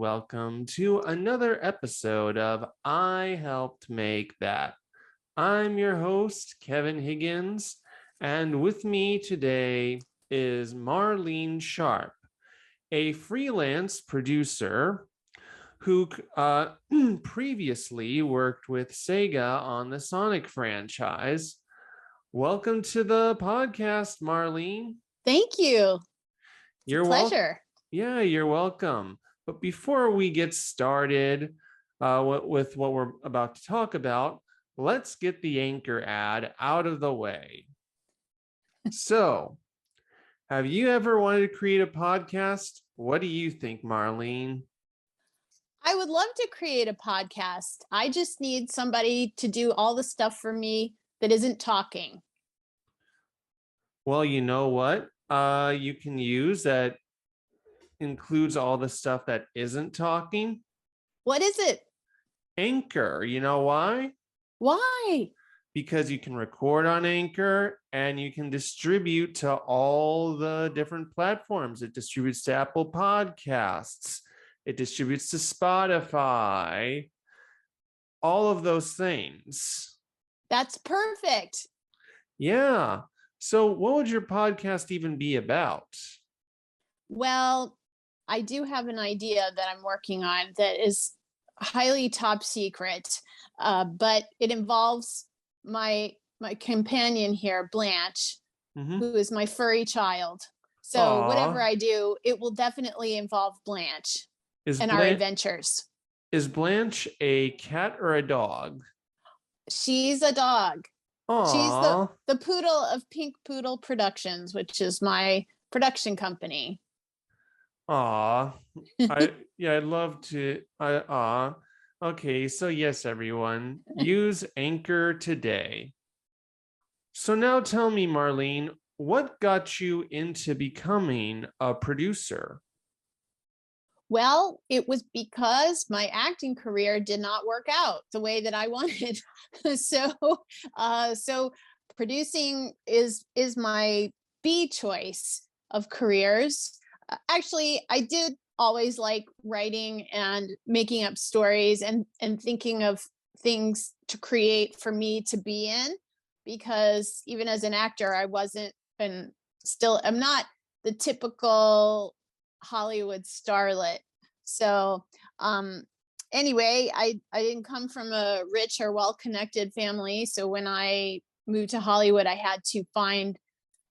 welcome to another episode of I Helped Make That. I'm your host, Kevin Higgins, and with me today is Marlene Sharp, a freelance producer who previously worked with SEGA on the Sonic franchise. Welcome to the podcast, Marlene. Thank you. You're pleasure. Yeah, you're welcome. But before we get started with what we're about to talk about, let's get the anchor ad out of the way. So, have you ever wanted to create a podcast? What do you think, Marlene? I would love to create a podcast. I just need somebody to do all the stuff for me that isn't talking. Well, you know what? You can use that includes all the stuff that isn't talking. What is it? Anchor. You know why? Why? Because you can record on Anchor and you can distribute to all the different platforms. It distributes to Apple Podcasts. It distributes to Spotify. All of those things. That's perfect. Yeah. So what would your podcast even be about? Well, I do have an idea that I'm working on that is highly top secret, but it involves my companion here, Blanche, who is my furry child. So Aww. Whatever I do, it will definitely involve Blanche our adventures. Is Blanche a cat or a dog? She's a dog. Aww. She's the poodle of Pink Poodle Productions, which is my production company. Aw, I'd love to. Okay, so yes, everyone, use Anchor today. So now tell me, Marlene, what got you into becoming a producer? Well, it was because my acting career did not work out the way that I wanted. So producing is my B choice of careers. Actually, I did always like writing and making up stories and thinking of things to create for me to be in, because even as an actor, I wasn't, and still I'm not, the typical Hollywood starlet. So anyway, I didn't come from a rich or well-connected family. So when I moved to Hollywood, I had to find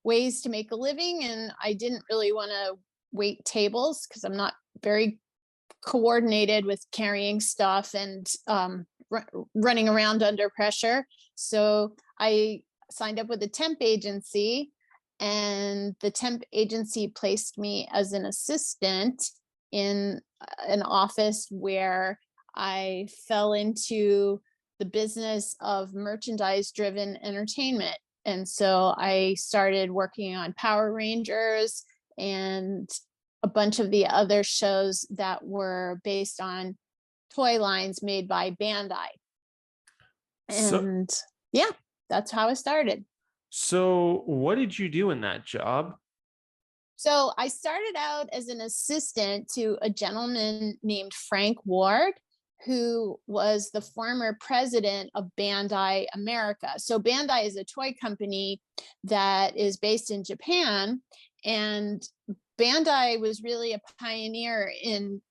ways to make a living, and I didn't really want to wait tables because I'm not very coordinated with carrying stuff and running around under pressure. So I signed up with a temp agency, and the temp agency placed me as an assistant in an office where I fell into the business of merchandise-driven entertainment. And so I started working on Power Rangers and a bunch of the other shows that were based on toy lines made by Bandai. And yeah, that's how I started. So what did you do in that job? So I started out as an assistant to a gentleman named Frank Ward, who was the former president of Bandai America. So Bandai is a toy company that is based in Japan, and Bandai was really a pioneer in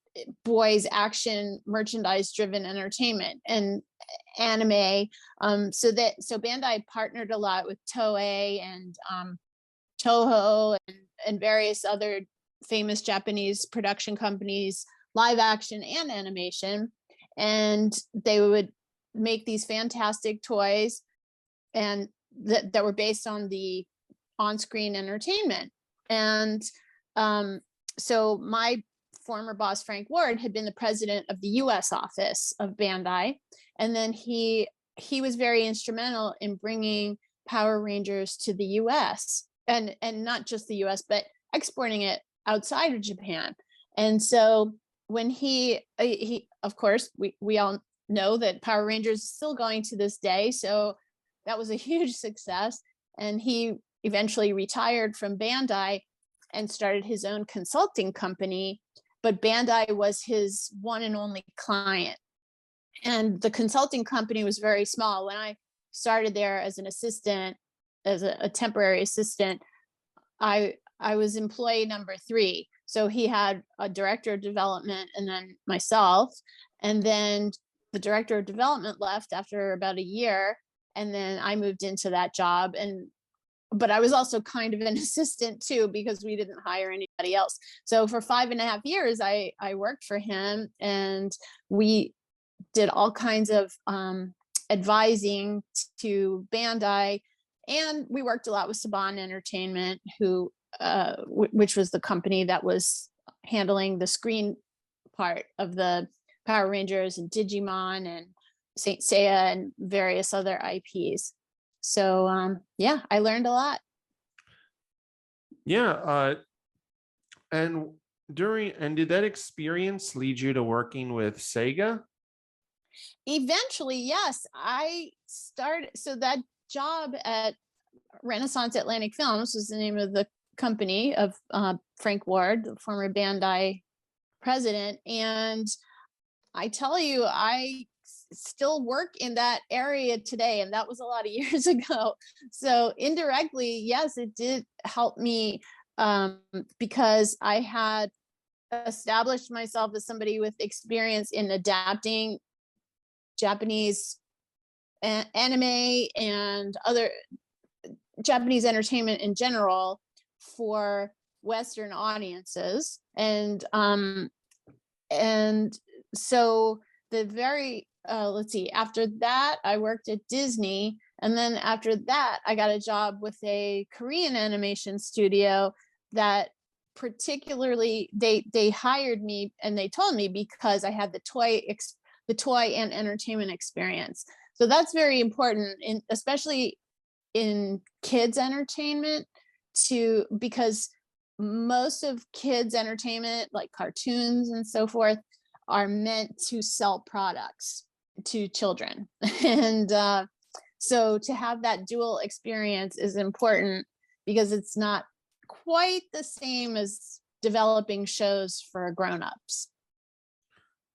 boys action merchandise driven entertainment and anime. So Bandai partnered a lot with Toei and Toho and various other famous Japanese production companies, live action and animation. And they would make these fantastic toys and that were based on the on-screen entertainment. And so my former boss, Frank Ward, had been the president of the US office of Bandai. And then he was very instrumental in bringing Power Rangers to the US, and not just the US, but exporting it outside of Japan. And so when he of course, we all know that Power Rangers is still going to this day. So that was a huge success. And he eventually retired from Bandai and started his own consulting company but Bandai was his one and only client. And the consulting company was very small. When I started there as an assistant, as a temporary assistant, I was employee number 3. So he had a director of development and then myself. And then the director of development left after about a year. And then I moved into that job. But I was also kind of an assistant too, because we didn't hire anybody else. So for 5.5 years, I worked for him, and we did all kinds of advising to Bandai. And we worked a lot with Saban Entertainment, who which was the company that was handling the screen part of the Power Rangers and Digimon and Saint Seiya and various other IPs. So yeah, I learned a lot. Yeah. And did that experience lead you to working with SEGA? Eventually, yes, I started. So that job at Renaissance Atlantic Films was the name of the company of Frank Ward, the former Bandai president. And I tell you, I still work in that area today, and that was a lot of years ago. So indirectly, yes, it did help me, because I had established myself as somebody with experience in adapting Japanese anime and other Japanese entertainment in general for Western audiences. And so the very let's see, after that I worked at Disney, and then after that I got a job with a Korean animation studio that particularly they hired me, and they told me because I had the toy and entertainment experience. So that's very important, especially in kids entertainment, because most of kids entertainment, like cartoons and so forth, are meant to sell products to children. And so to have that dual experience is important, because it's not quite the same as developing shows for grown-ups.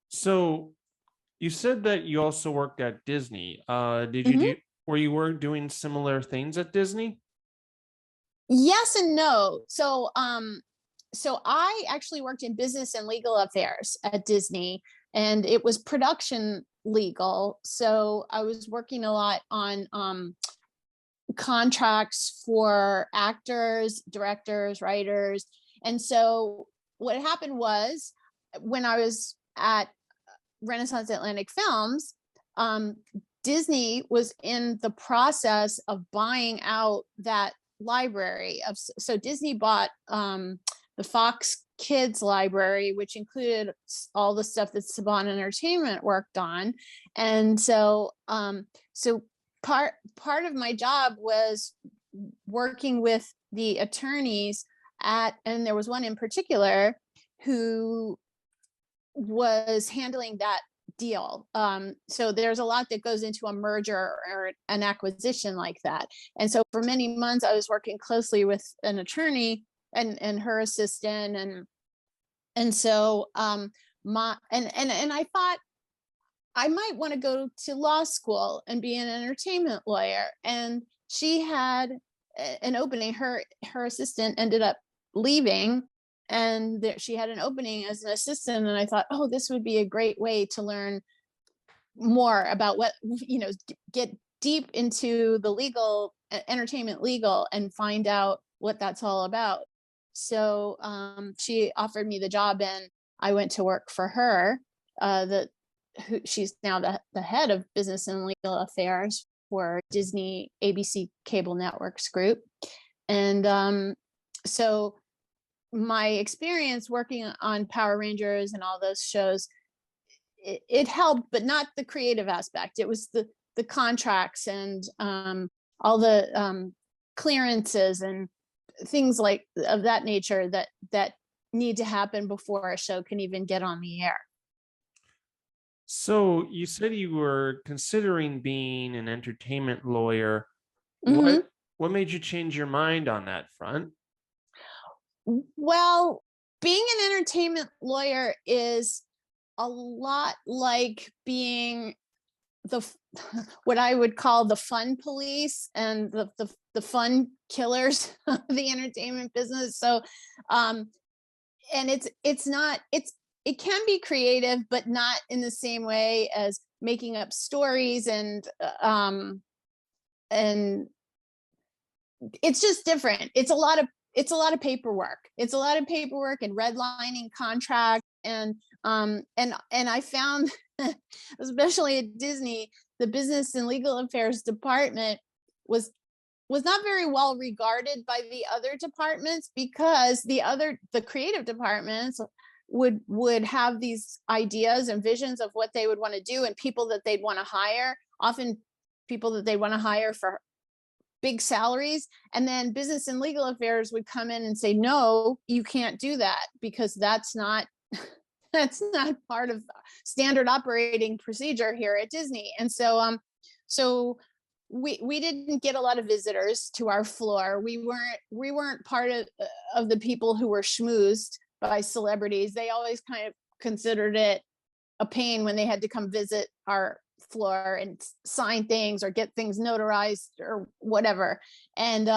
So you said that you also worked at Disney. Mhm. Were you doing similar things at Disney? Yes and no. So I actually worked in business and legal affairs at Disney, and it was production legal. So I was working a lot on contracts for actors, directors, writers. And so what happened was, when I was at Renaissance Atlantic Films, Disney was in the process of buying out that library of. So Disney bought the Fox Kids library, which included all the stuff that Saban Entertainment worked on. And so part of my job was working with the attorneys and there was one in particular who was handling that deal. So there's a lot that goes into a merger or an acquisition like that. And so for many months, I was working closely with an attorney and her assistant, and so I thought I might want to go to law school and be an entertainment lawyer. And she had an opening. Her assistant ended up leaving, and she had an opening as an assistant. And I thought, oh, this would be a great way to learn more about get deep into the legal, entertainment legal, and find out what that's all about. So she offered me the job, and I went to work for her. She's now the head of business and legal affairs for Disney ABC Cable Networks Group. And so my experience working on Power Rangers and all those shows, it helped, but not the creative aspect. It was the contracts and all the clearances and things like of that nature that need to happen before a show can even get on the air. So you said you were considering being an entertainment lawyer. Mm-hmm. What made you change your mind on that front? Well, being an entertainment lawyer is a lot like being the what I would call the fun police and the fun killers of the entertainment business. So and it's not it's it can be creative, but not in the same way as making up stories, and it's just different. It's a lot of paperwork. It's a lot of paperwork and redlining contracts, and I found, especially at Disney, the business and legal affairs department was not very well regarded by the other departments, because the creative departments would have these ideas and visions of what they would want to do, and people that they'd want to hire, often people that they want to hire for big salaries, and then business and legal affairs would come in and say, no, you can't do that, because that's not that's not part of standard operating procedure here at Disney. And so we didn't get a lot of visitors to our floor. We weren't part of the people who were schmoozed by celebrities. They always kind of considered it a pain when they had to come visit our floor and sign things or get things notarized or whatever. And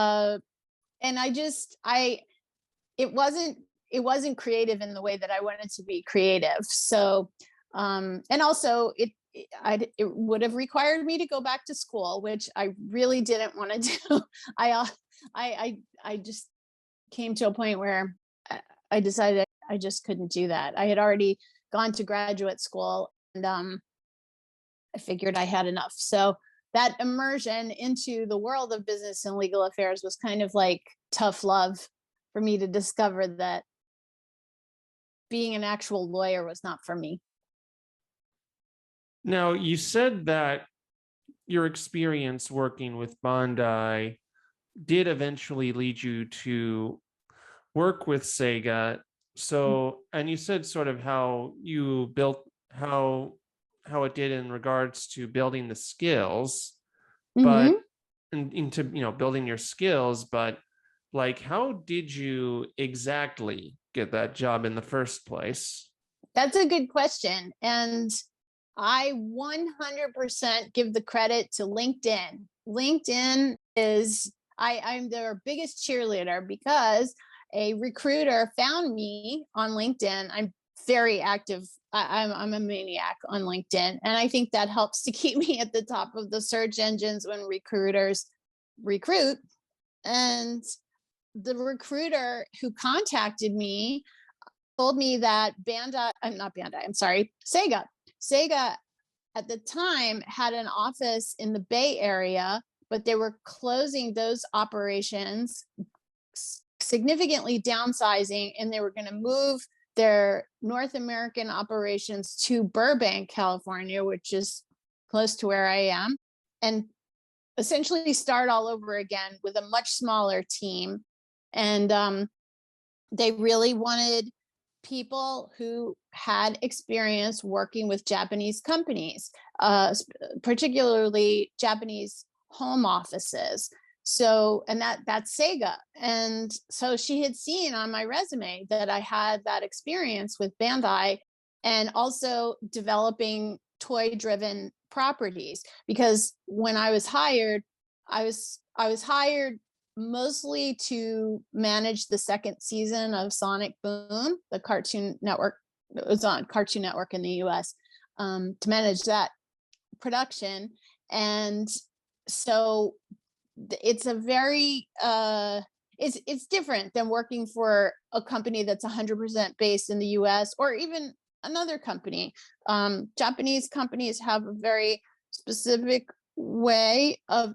it wasn't creative in the way that I wanted to be creative. So and also it would have required me to go back to school, which I really didn't want to do. I just came to a point where I decided I just couldn't do that. I had already gone to graduate school, and I figured I had enough. So that immersion into the world of business and legal affairs was kind of like tough love for me to discover that being an actual lawyer was not for me. Now, you said that your experience working with Bandai did eventually lead you to work with SEGA. So, and you said sort of how you built, how it did in regards to building the skills, but into, building your skills, but like, how did you exactly get that job in the first place? That's a good question. And I 100% give the credit to LinkedIn. LinkedIn is, I'm their biggest cheerleader, because a recruiter found me on LinkedIn. I'm very active. I'm a maniac on LinkedIn. And I think that helps to keep me at the top of the search engines when recruiters recruit. And the recruiter who contacted me told me that SEGA. SEGA at the time had an office in the Bay Area, but they were closing those operations, significantly downsizing, and they were going to move their North American operations to Burbank, California, which is close to where I am, and essentially start all over again with a much smaller team. And they really wanted people who had experience working with Japanese companies, particularly Japanese home offices. So, and that's SEGA. And so she had seen on my resume that I had that experience with Bandai, and also developing toy-driven properties. Because when I was hired, I was hired mostly to manage the second season of Sonic Boom, the Cartoon Network. It was on Cartoon Network in the US, to manage that production. And so it's a very it's different than working for a company that's 100% based in the US, or even another company. Japanese companies have a very specific way of,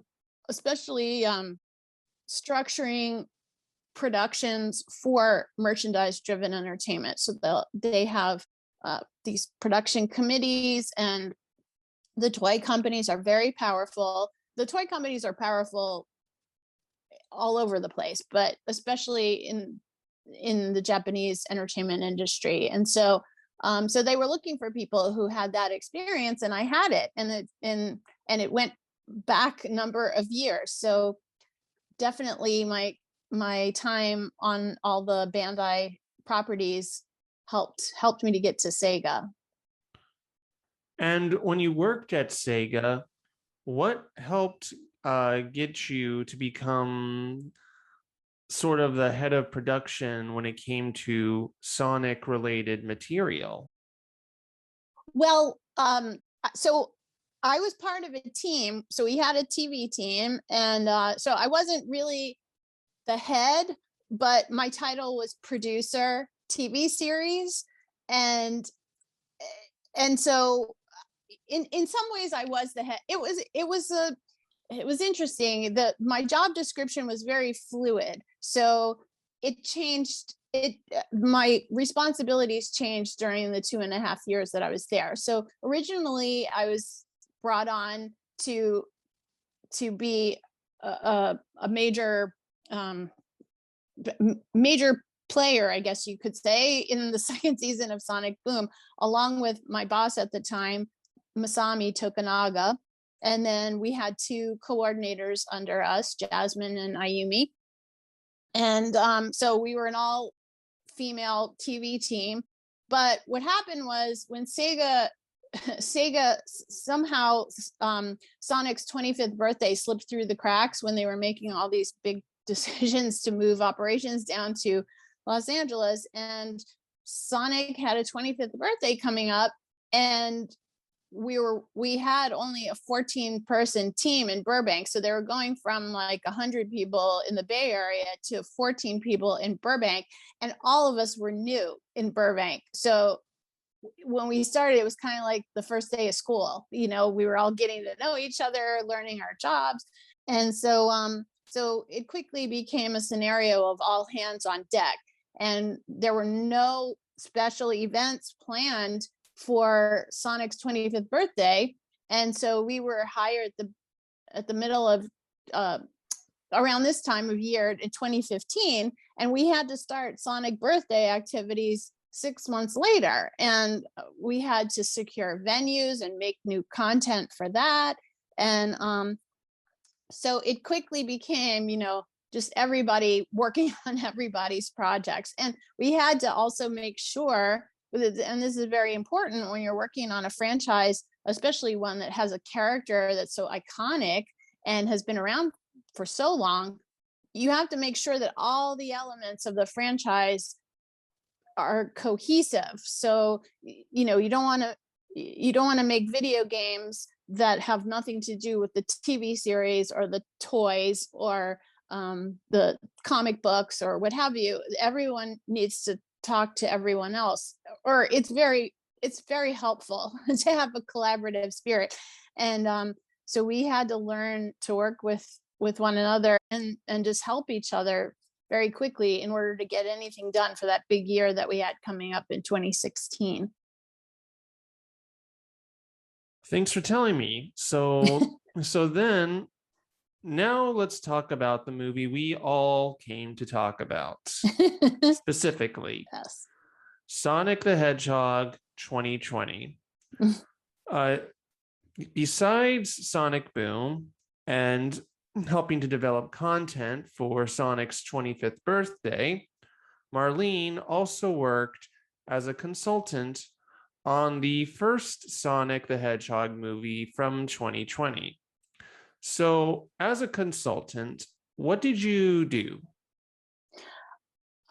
especially structuring productions for merchandise driven entertainment. So they have these production committees, and the toy companies are very powerful. The toy companies are powerful all over the place, but especially in the Japanese entertainment industry. And so they were looking for people who had that experience, and I had it, and it went back a number of years. So definitely my time on all the Bandai properties helped me to get to Sega. And when you worked at Sega, what helped get you to become sort of the head of production when it came to Sonic related material? Well, so I was part of a team. So we had a TV team, and so I wasn't really the head, but my title was producer TV series, and so in some ways I was the head. It was interesting that my job description was very fluid, so it changed. My responsibilities changed during the 2.5 years that I was there. So originally I was brought on to be a major major player, I guess you could say, in the second season of Sonic Boom, along with my boss at the time, Masami Tokunaga. And then we had two coordinators under us, Jasmine and Ayumi. And so we were an all female TV team. But what happened was when Sega somehow Sonic's 25th birthday slipped through the cracks when they were making all these big decisions to move operations down to Los Angeles, and Sonic had a 25th birthday coming up, and we had only a 14-person team in Burbank, so they were going from like 100 people in the Bay Area to 14 people in Burbank, and all of us were new in Burbank. So when we started, it was kind of like the first day of school. We were all getting to know each other, learning our jobs, and so it quickly became a scenario of all hands on deck, and there were no special events planned for Sonic's 25th birthday. And so we were hired at the middle of around this time of year in 2015, and we had to start Sonic birthday activities 6 months later, and we had to secure venues and make new content for that. And so it quickly became, just everybody working on everybody's projects. And we had to also make sure, and this is very important when you're working on a franchise, especially one that has a character that's so iconic and has been around for so long, you have to make sure that all the elements of the franchise are cohesive. So, you don't want to make video games that have nothing to do with the TV series or the toys or the comic books or what have you. Everyone needs to talk to everyone else, or it's very helpful to have a collaborative spirit. And so we had to learn to work with one another and just help each other very quickly in order to get anything done for that big year that we had coming up in 2016. Thanks for telling me. So then now let's talk about the movie we all came to talk about. Specifically, Yes. Sonic the Hedgehog 2020. Besides Sonic Boom and helping to develop content for Sonic's 25th birthday, Marlene also worked as a consultant on the first Sonic the Hedgehog movie from 2020. So, as a consultant, what did you do?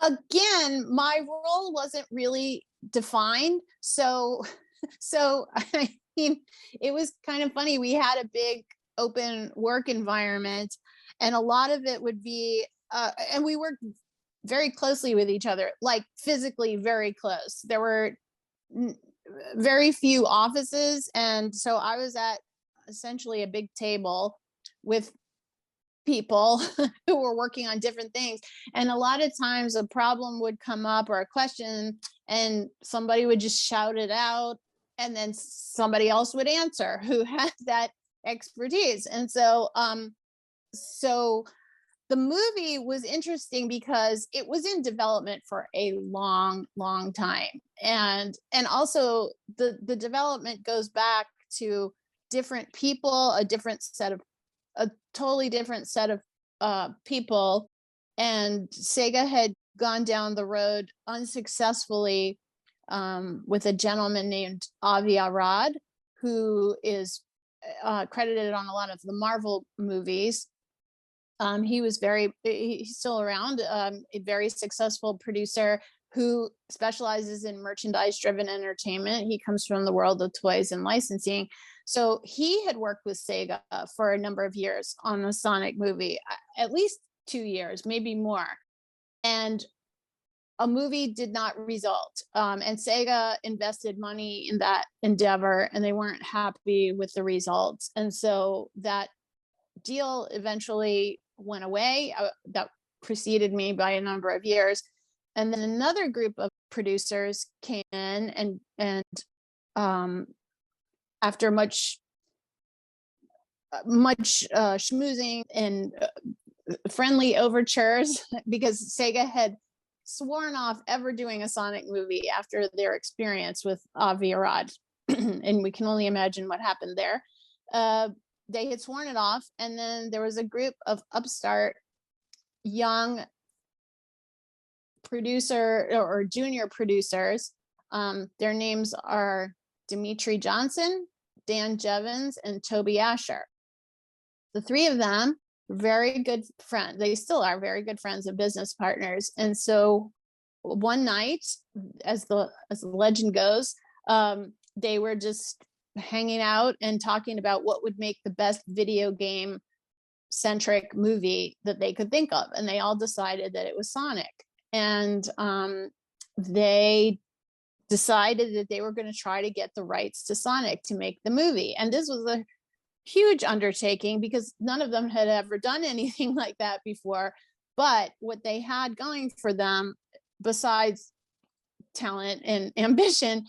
Again, my role wasn't really defined. So I mean, it was kind of funny. We had a big open work environment, and a lot of it would be, and we worked very closely with each other, like physically very close. There were very few offices, and so I was at essentially a big table with people who were working on different things, and a lot of times a problem would come up or a question, and somebody would just shout it out, and then somebody else would answer who had that expertise. And so the movie was interesting because it was in development for a long time, and also the development goes back to different people, a totally different set of people, and Sega had gone down the road unsuccessfully with a gentleman named Avi Arad, who is credited on a lot of the Marvel movies. He's still around, a very successful producer who specializes in merchandise driven entertainment. He comes from the world of toys and licensing. So he had worked with Sega for a number of years on the Sonic movie, at least 2 years, maybe more. And a movie did not result. And Sega invested money in that endeavor and they weren't happy with the results. And so that deal eventually went away. That preceded me by a number of years. And then another group of producers came in and after much schmoozing and friendly overtures, because Sega had sworn off ever doing a Sonic movie after their experience with Avi Arad. And we can only imagine what happened there. They had sworn it off. And then there was a group of upstart young producer or junior producers. Their names are Dimitri Johnson, Dan Jevons, and Toby Asher. The three of them very good friends. They still are very good friends and business partners. And so one night, as the legend goes, they were just hanging out and talking about what would make the best video game centric movie that they could think of. And they all decided that it was Sonic. And they decided that they were going to try to get the rights to Sonic to make the movie. And this was a huge undertaking because none of them had ever done anything like that before. But what they had going for them, besides talent and ambition,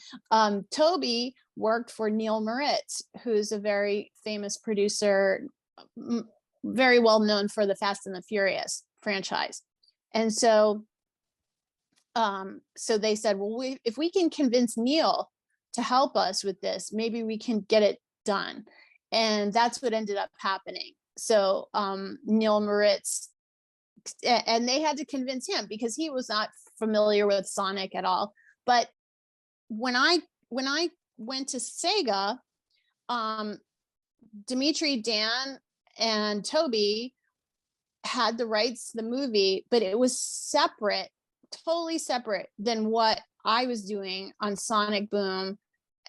Toby worked for Neil Moritz, who's a very famous producer, very well known for the Fast and the Furious franchise. And so they said, well, if we can convince Neil to help us with this, maybe we can get it done. And that's what ended up happening. So Neil Moritz, and they had to convince him because he was not familiar with Sonic at all. But when I went to Sega, Dimitri, Dan, and Toby had the rights to the movie, but it was separate, totally separate than what I was doing on Sonic Boom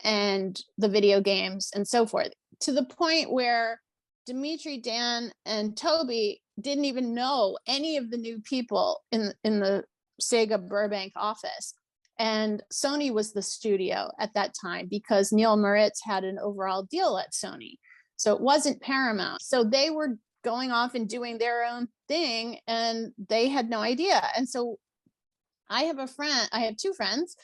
and the video games and so forth, to the point where Dimitri, Dan, and Toby didn't even know any of the new people in the Sega Burbank office. And Sony was the studio at that time because Neil Moritz had an overall deal at Sony. So it wasn't Paramount. So they were going off and doing their own thing and they had no idea. And so I have two friends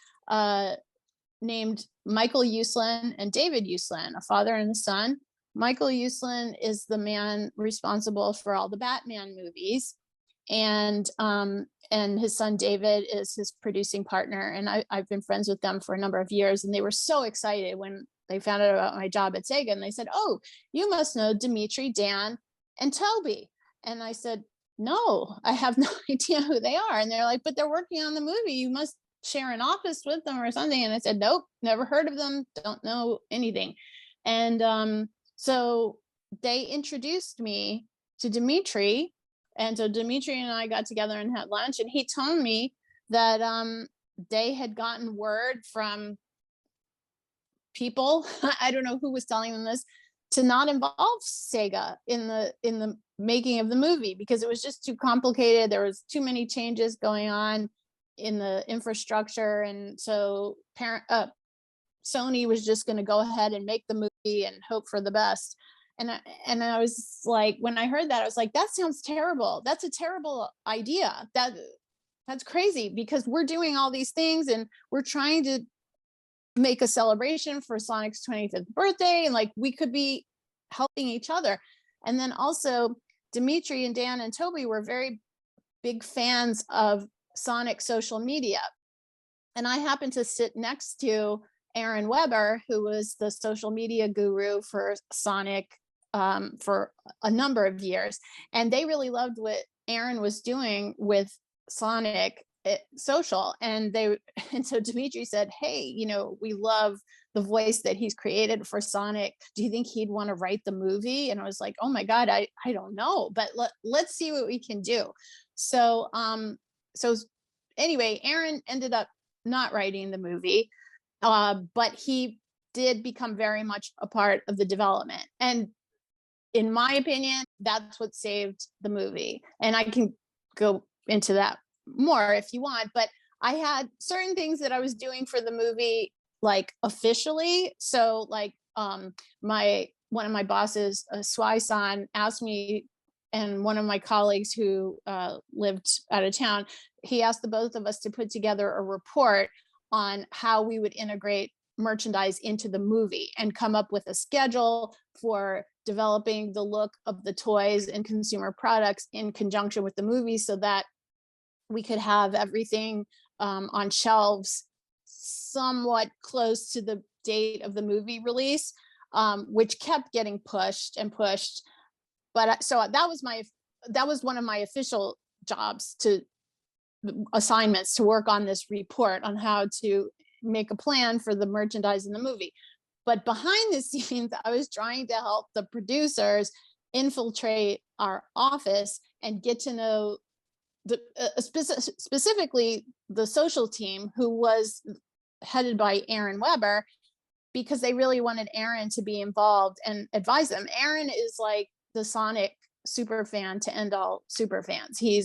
named Michael Uslan and David Uslan, a father and a son. Michael Uslan is the man responsible for all the Batman movies. And his son David is his producing partner. And I've been friends with them for a number of years. And they were so excited when they found out about my job at Sega. And they said, oh, you must know Dimitri, Dan, and Toby. And I said, no, I have no idea who they are. And they're like, but they're working on the movie. You must share an office with them or something. And I said, nope, never heard of them. Don't know anything. And so they introduced me to Dimitri. And so Dimitri and I got together and had lunch, and he told me that they had gotten word from people, I don't know who was telling them this, to not involve Sega in the making of the movie because it was just too complicated. There was too many changes going on in the infrastructure. And so Sony was just going to go ahead and make the movie and hope for the best. And I was like, when I heard that, I was like, that sounds terrible. That's a terrible idea. That's crazy because we're doing all these things and we're trying to make a celebration for Sonic's 25th birthday. And like, we could be helping each other. And then also Dimitri and Dan and Toby were very big fans of Sonic social media. And I happened to sit next to Aaron Weber, who was the social media guru for Sonic for a number of years. And they really loved what Aaron was doing with Sonic social, and they and so Dimitri said, hey, we love the voice that he's created for Sonic. Do you think he'd want to write the movie? And I was like, oh my God, I don't know, but let's see what we can do. So anyway, Aaron ended up not writing the movie, but he did become very much a part of the development. And in my opinion, that's what saved the movie. And I can go into that more if you want, but I had certain things that I was doing for the movie, like officially. So like one of my bosses, Swai-san, asked me, and one of my colleagues who lived out of town, he asked the both of us to put together a report on how we would integrate merchandise into the movie and come up with a schedule for developing the look of the toys and consumer products in conjunction with the movie, so that we could have everything on shelves somewhat close to the date of the movie release, which kept getting pushed and pushed. But so that was one of my official jobs, to assignments, to work on this report on how to make a plan for the merchandise in the movie. But behind the scenes, I was trying to help the producers infiltrate our office and get to know specifically the social team, who was headed by Aaron Weber, because they really wanted Aaron to be involved and advise them. Aaron is like the Sonic super fan to end all super fans. He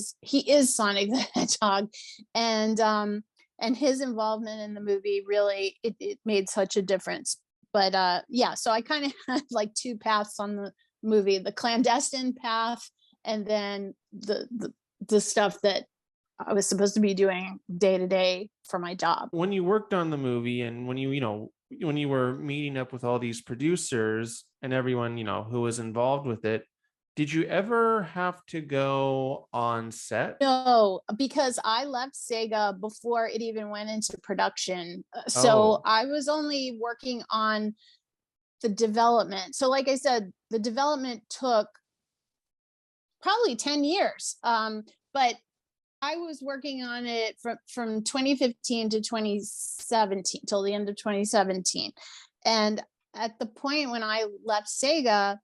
is Sonic the Hedgehog, and his involvement in the movie really it made such a difference. But yeah, so I kind of had like two paths on the movie: the clandestine path, and then the stuff that I was supposed to be doing day to day for my job. When you worked on the movie, and when when you were meeting up with all these producers and everyone, who was involved with it, did you ever have to go on set? No, because I left SEGA before it even went into production. So Oh, I was only working on the development. So like I said, the development took probably 10 years. But I was working on it from 2015 to 2017, till the end of 2017. And at the point when I left SEGA,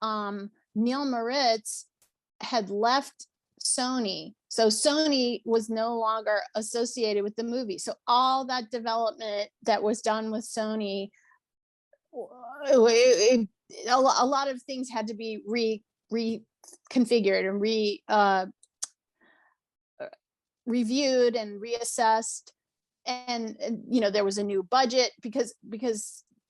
Neil Moritz had left Sony. So Sony was no longer associated with the movie. So all that development that was done with Sony, a lot of things had to be reconfigured and reviewed and reassessed. And there was a new budget, because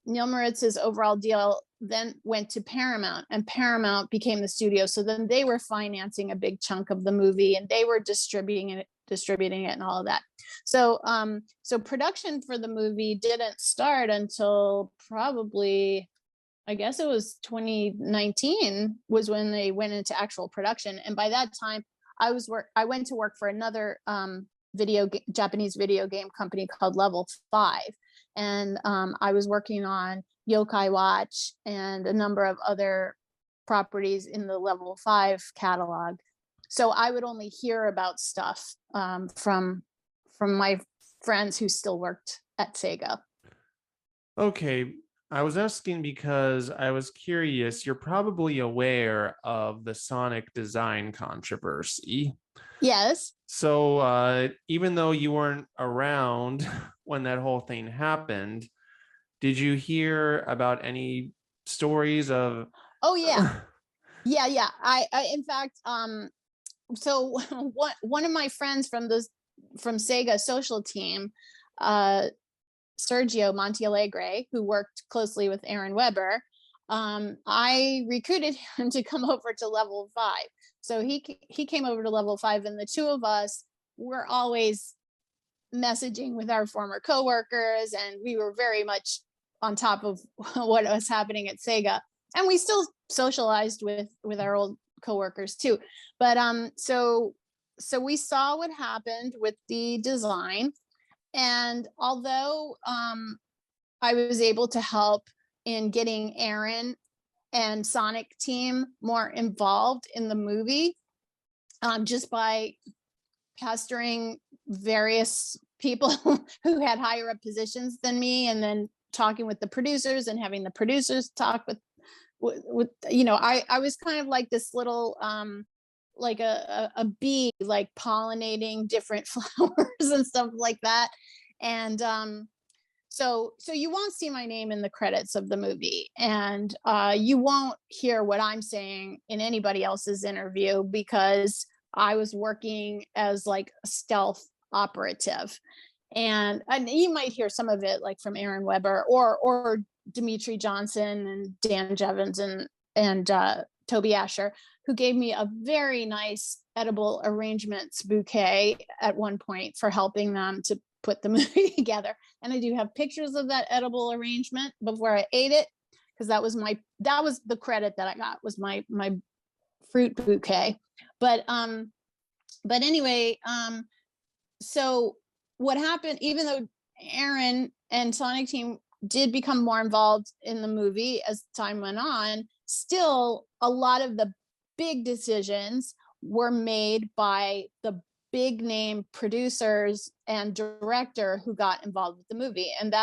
Neil Moritz's overall deal then went to Paramount, and Paramount became the studio. So then they were financing a big chunk of the movie, and they were distributing it and all of that. So so production for the movie didn't start until probably, I guess it was 2019 was when they went into actual production. And by that time I went to work for another Japanese video game company called Level 5. And I was working on Yokai Watch and a number of other properties in the Level 5 catalog. So I would only hear about stuff from my friends who still worked at SEGA. okay. I was asking because I was curious. You're probably aware of the Sonic design controversy. Yes. So even though you weren't around when that whole thing happened, did you hear about any stories of? Oh yeah. Yeah. I in fact, so one of my friends from SEGA social team, Sergio Montealegre, who worked closely with Aaron Weber, I recruited him to come over to Level 5. So he came over to Level 5, and the two of us were always messaging with our former coworkers, and we were very much on top of what was happening at SEGA. And we still socialized with our old coworkers too. But so we saw what happened with the design. And although I was able to help in getting Aaron and Sonic team more involved in the movie, just by pestering various people who had higher up positions than me, and then talking with the producers and having the producers talk with I was kind of like this little like a bee, like pollinating different flowers and stuff like that. And so you won't see my name in the credits of the movie, and you won't hear what I'm saying in anybody else's interview, because I was working as like a stealth operative. And you might hear some of it like from Aaron Weber or Dimitri Johnson and Dan Jevons and Toby Asher, who gave me a very nice edible arrangements bouquet at one point for helping them to put the movie together. And I do have pictures of that edible arrangement before I ate it, because that was the credit that I got, was my fruit bouquet. But anyway, so what happened, even though Aaron and Sonic Team did become more involved in the movie as time went on, still a lot of the big decisions were made by the big name producers and director who got involved with the movie. And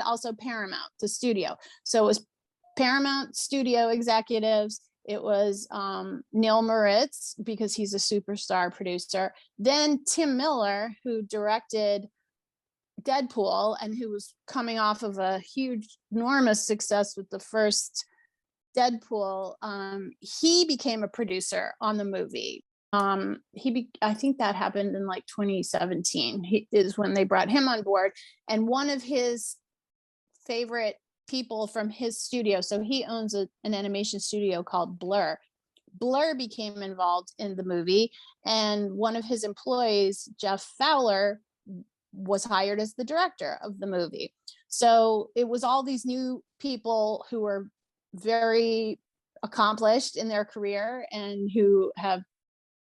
also Paramount, the studio. So it was Paramount studio executives. It was Neil Moritz, because he's a superstar producer. Then Tim Miller, who directed Deadpool and who was coming off of a huge, enormous success with the first Deadpool. He became a producer on the movie. I think that happened in like 2017 is when they brought him on board. And one of his favorite people from his studio, so he owns an animation studio called Blur. Blur became involved in the movie, and one of his employees, Jeff Fowler, was hired as the director of the movie. So it was all these new people who were very accomplished in their career and who have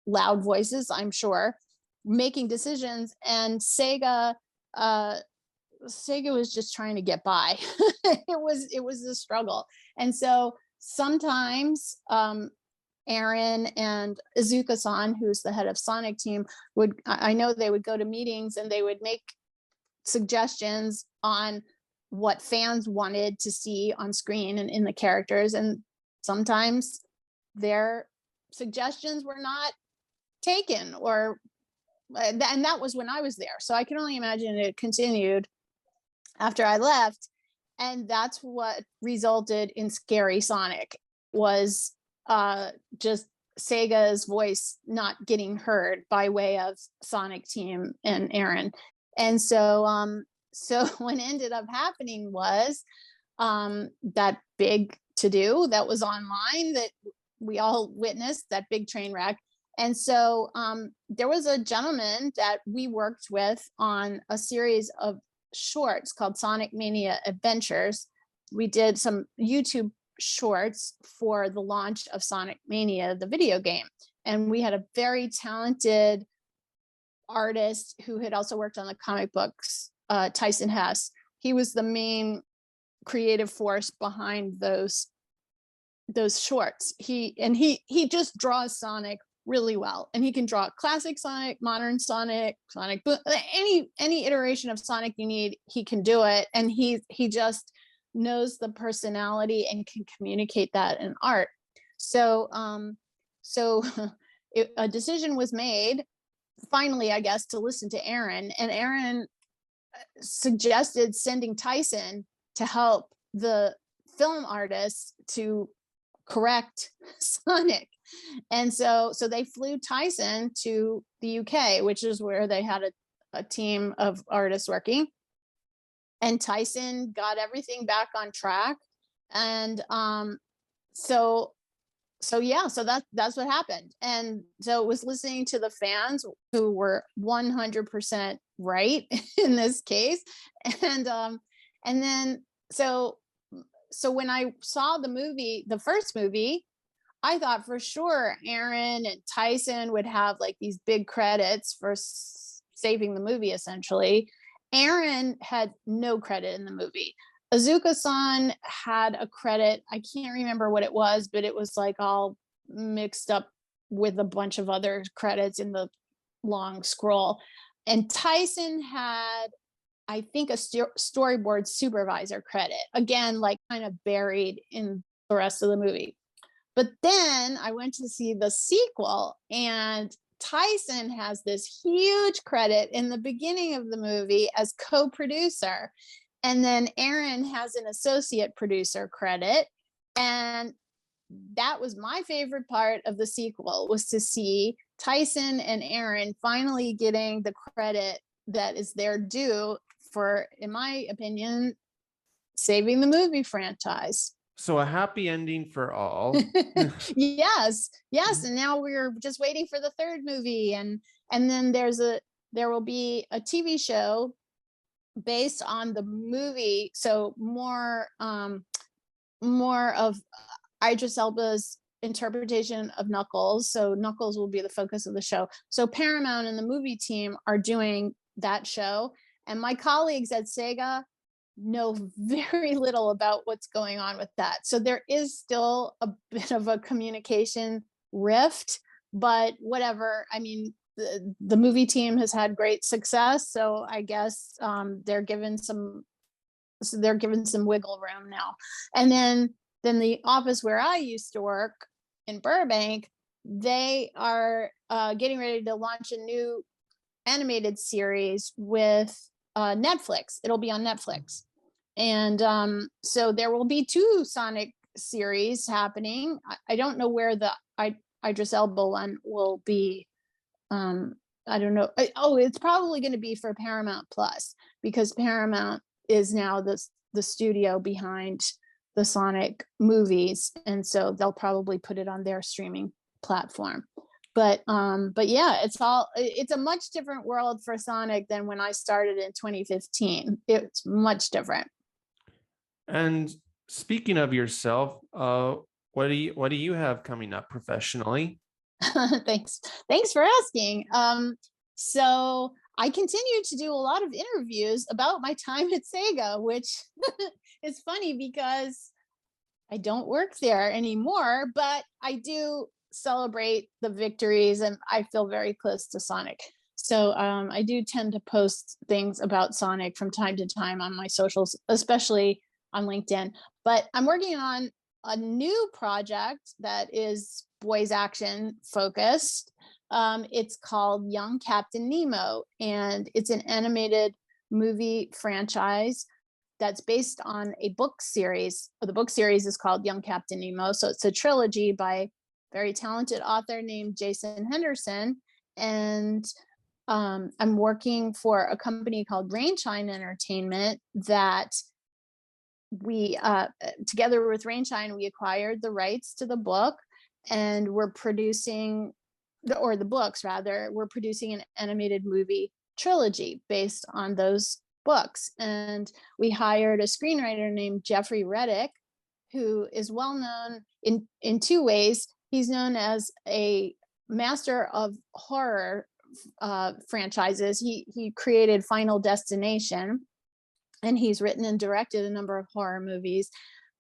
loud voices, I'm sure, making decisions. And SEGA was just trying to get by. it was a struggle. And so sometimes Aaron and Izuka-san, who's the head of Sonic Team, I know they would go to meetings and they would make suggestions on what fans wanted to see on screen and in the characters. And sometimes their suggestions were not taken, and that was when I was there. So I can only imagine it continued after I left. And that's what resulted in Scary Sonic, was just Sega's voice not getting heard by way of Sonic Team and Aaron. And so what ended up happening was that big to-do that was online that we all witnessed, that big train wreck. And so there was a gentleman that we worked with on a series of shorts called Sonic Mania Adventures. We did some YouTube shorts for the launch of Sonic Mania, the video game. And we had a very talented artist who had also worked on the comic books, Tyson Hess. He was the main creative force behind those shorts. He just draws Sonic really well, and he can draw classic Sonic, modern Sonic, any iteration of Sonic you need, he can do it. And he just knows the personality and can communicate that in art. So a decision was made finally, I guess, to listen to Aaron, and Aaron suggested sending Tyson to help the film artists to correct Sonic. And so they flew Tyson to the UK, which is where they had a team of artists working. And Tyson got everything back on track. And so that's what happened. And so it was listening to the fans who were 100% right in this case. And then so when I saw the movie, the first movie, I thought for sure Aaron and Tyson would have like these big credits for saving the movie, essentially. Aaron had no credit in the movie. Azuka-san had a credit. I can't remember what it was, but it was like all mixed up with a bunch of other credits in the long scroll. And Tyson had, I think, a storyboard supervisor credit. Again, like kind of buried in the rest of the movie. But then I went to see the sequel, and Tyson has this huge credit in the beginning of the movie as co-producer. And then Aaron has an associate producer credit. And that was my favorite part of the sequel, was to see Tyson and Aaron finally getting the credit that is their due for, in my opinion, saving the movie franchise. So a happy ending for all. Yes. And now we're just waiting for the third movie, and then there will be a TV show based on the movie, so more of Idris Elba's interpretation of Knuckles. So Knuckles will be the focus of the show. So Paramount and the movie team are doing that show, and my colleagues at SEGA know very little about what's going on with that. So there is still a bit of a communication rift, but whatever. I mean, the movie team has had great success, so I guess they're given some wiggle room now. And then the office where I used to work in Burbank, they are getting ready to launch a new animated series with Netflix. It'll be on Netflix. And so there will be 2 Sonic series happening. I don't know where the Idris Elba one will be. I don't know. It's probably going to be for Paramount Plus, because Paramount is now the studio behind the Sonic movies. And so they'll probably put it on their streaming platform. But yeah, it's a much different world for Sonic than when I started in 2015. It's much different. And speaking of yourself, what do you have coming up professionally? Thanks for asking. So I continue to do a lot of interviews about my time at SEGA, which is funny because I don't work there anymore, but I do celebrate the victories, and I feel very close to Sonic. So I do tend to post things about Sonic from time to time on my socials, especially on LinkedIn. But I'm working on a new project that is boys action focused. It's called Young Captain Nemo, and it's an animated movie franchise that's based on a book series. The book series is called Young Captain Nemo. So it's a trilogy by a very talented author named Jason Henderson. And I'm working for a company called Rainshine Entertainment that we, together with Rainshine, we acquired the rights to the book, and we're producing, or the books rather, we're producing an animated movie trilogy based on those books. And we hired a screenwriter named Jeffrey Reddick, who is well known in 2 ways. He's known as a master of horror franchises. He created Final Destination, and he's written and directed a number of horror movies,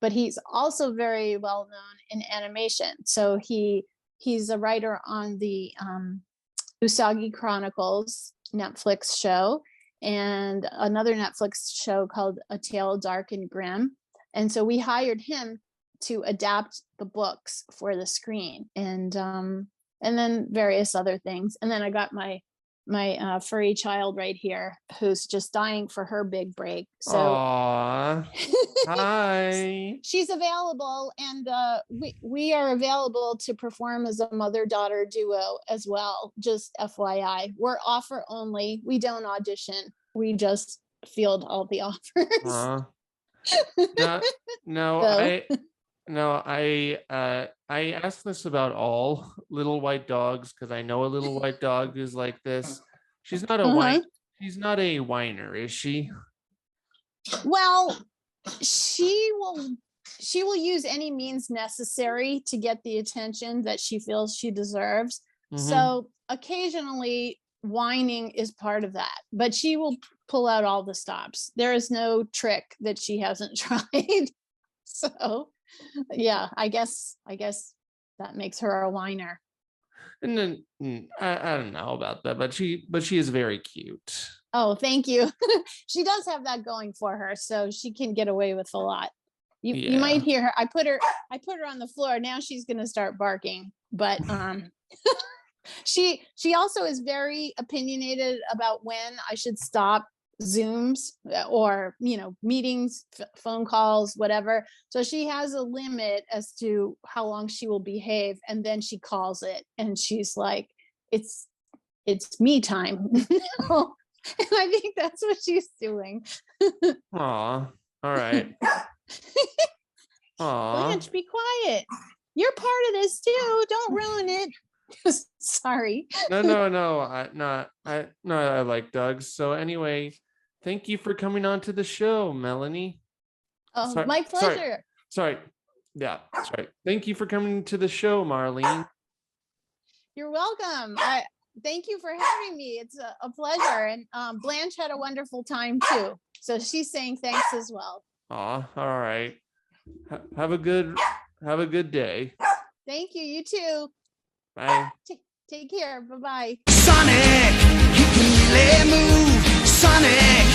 but he's also very well known in animation. So he's a writer on the Usagi Chronicles Netflix show, and another Netflix show called A Tale Dark and Grim. And so we hired him to adapt the books for the screen, and then various other things. And then I got my furry child right here, who's just dying for her big break. So Aww. Hi. She's available, and we are available to perform as a mother-daughter duo as well. Just FYI, we're offer only. We don't audition. We just field all the offers. No, So. I ask this about all little white dogs because I know a little white dog is like this. She's not a she's not a whiner, is she? Well, she will use any means necessary to get the attention that she feels she deserves. Mm-hmm. So occasionally whining is part of that, but she will pull out all the stops. There is no trick that she hasn't tried. So yeah, I guess that makes her a whiner. And then I don't know about that, but she is very cute. Oh, thank you. She does have that going for her, so she can get away with a lot. You might hear her. I put her on the floor. Now she's gonna start barking. But she also is very opinionated about when I should stop Zooms or meetings, phone calls, whatever. So she has a limit as to how long she will behave, and then she calls it, and she's like, "It's me time." And I think that's what she's doing. Aw, all right. Aw. Blanche, be quiet. You're part of this too. Don't ruin it. Sorry. No. I like dogs. So anyway, thank you for coming on to the show, Melanie. Oh, my pleasure. Sorry. Yeah, sorry. Thank you for coming to the show, Marlene. You're welcome. Thank you for having me. It's a pleasure. And Blanche had a wonderful time too. So she's saying thanks as well. Aw, all right. Have a good day. Thank you. You too. Bye. Take care. Bye-bye. Sonic, you can really move. Sonic,